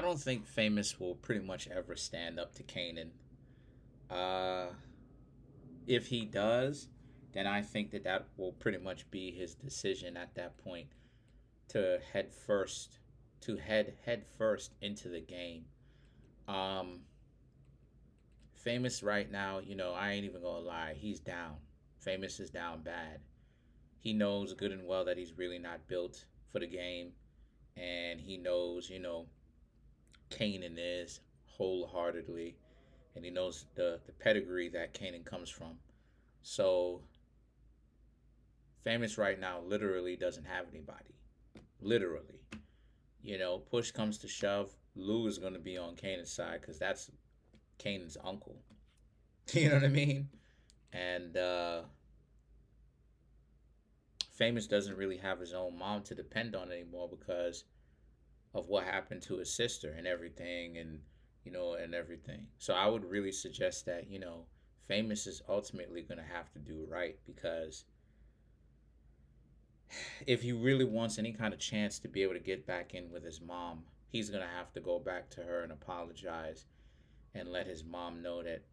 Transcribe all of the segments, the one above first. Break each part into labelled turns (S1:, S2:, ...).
S1: don't think Famous will pretty much ever stand up to Kanan. Uh, if he does, then I think that that will pretty much be his decision at that point to head first into the game. Um, Famous right now, I ain't even gonna lie, he's down. Famous is down bad. He knows good and well that he's really not built for the game, and he knows, Kanan is wholeheartedly, and he knows the pedigree that Kanan comes from. So Famous right now literally doesn't have anybody. Literally. Push comes to shove, Lou is going to be on Kanan's side because that's Kanan's uncle. You know what I mean? And Famous doesn't really have his own mom to depend on anymore because of what happened to his sister and everything, and everything. So I would really suggest that, Famous is ultimately going to have to do right because if he really wants any kind of chance to be able to get back in with his mom, he's going to have to go back to her and apologize and let his mom know that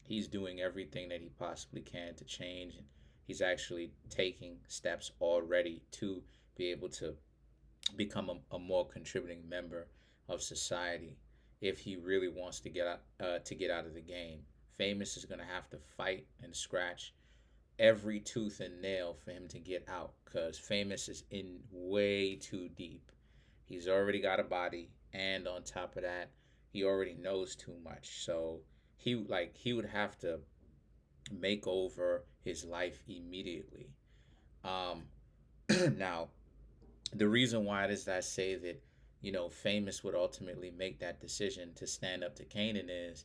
S1: he's doing everything that he possibly can to change, and he's actually taking steps already to be able to become a more contributing member of society if he really wants to get out of the game. Famous is going to have to fight and scratch every tooth and nail for him to get out because Famous is in way too deep. He's already got a body, and on top of that, he already knows too much. So he would have to make over his life immediately. Um, now, the reason why it is that I say that Famous would ultimately make that decision to stand up to Kanan is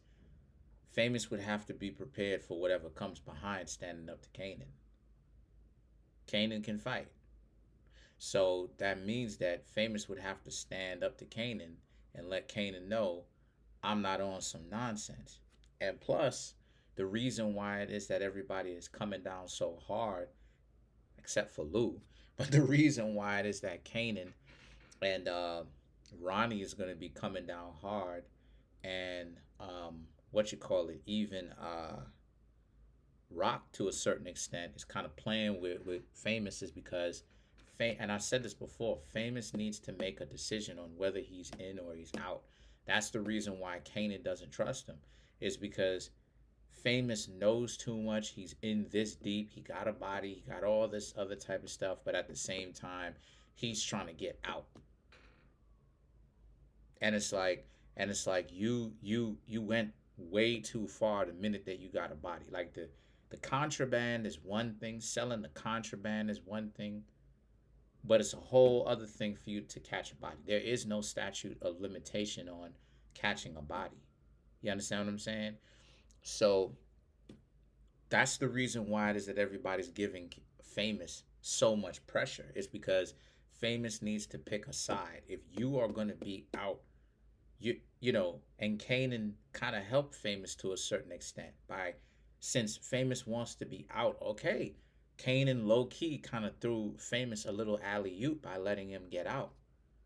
S1: Famous would have to be prepared for whatever comes behind standing up to Kanan. Kanan can fight. So that means that Famous would have to stand up to Kanan and let Kanan know I'm not on some nonsense. And plus, the reason why it is that everybody is coming down so hard, except for Lou, but the reason why it is that Kanan and Ronnie is going to be coming down hard, and what you call it, even Rock to a certain extent is kind of playing with Famous is because and I said this before, Famous needs to make a decision on whether he's in or he's out. That's the reason why Kanan doesn't trust him, is because Famous knows too much. He's in this deep. He got a body. He got all this other type of stuff, but at the same time, he's trying to get out. And it's like you went way too far the minute that you got a body. Like the contraband is one thing, selling the contraband is one thing, but it's a whole other thing for you to catch a body. There is no statute of limitation on catching a body. You understand what I'm saying? So that's the reason why it is that everybody's giving Famous so much pressure. It's because Famous needs to pick a side. If you are going to be out, and Kanan kind of helped Famous to a certain extent by, since Famous wants to be out, okay, Kanan low key kind of threw Famous a little alley oop by letting him get out.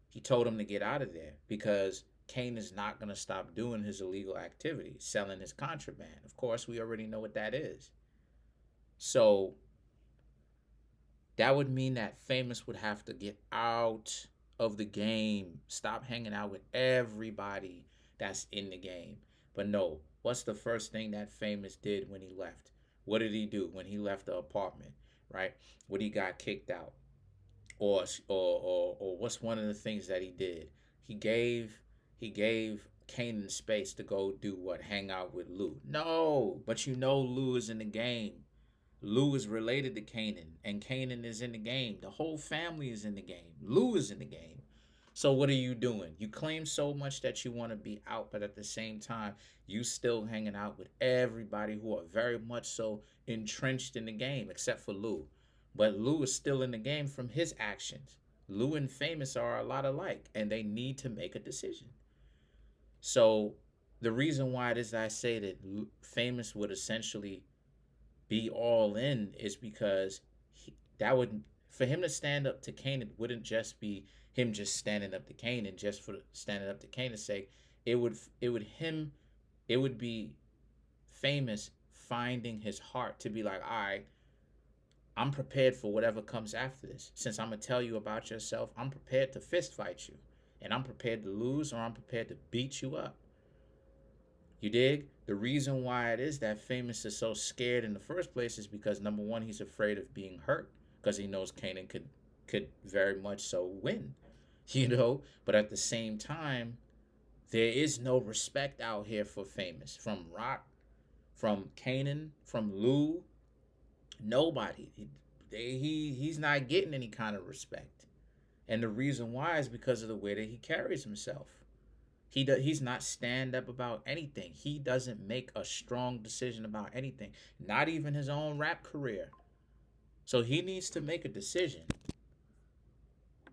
S1: He told him to get out of there because Kane is not going to stop doing his illegal activity, selling his contraband. Of course, we already know what that is. So that would mean that Famous would have to get out of the game, stop hanging out with everybody that's in the game. But no, what's the first thing that Famous did when he left? What did he do when he left the apartment, right? When he got kicked out? Or what's one of the things that he did? He gave Kanan space to go do what? Hang out with Lou. No, but Lou is in the game. Lou is related to Kanan, and Kanan is in the game. The whole family is in the game. Lou is in the game. So what are you doing? You claim so much that you want to be out, but at the same time, you still hanging out with everybody who are very much so entrenched in the game, except for Lou. But Lou is still in the game from his actions. Lou and Famous are a lot alike, and they need to make a decision. So the reason why it is that I say that Famous would essentially be all in is because that would, for him to stand up to Kanan wouldn't just be him just standing up to Kanan just for standing up to Kanan's sake. It would be famous finding his heart to be like, all right, I'm prepared for whatever comes after this. Since I'm gonna tell you about yourself, I'm prepared to fist fight you, and I'm prepared to lose or I'm prepared to beat you up. You dig? The reason why it is that Famous is so scared in the first place is because number one, he's afraid of being hurt because he knows Kanan could very much so win, you know. But at the same time, there is no respect out here for Famous from Rock, from Kanan, from Lou. Nobody. He's not getting any kind of respect, and the reason why is because of the way that he carries himself. He's not stand up about anything. He doesn't make a strong decision about anything, not even his own rap career. So he needs to make a decision.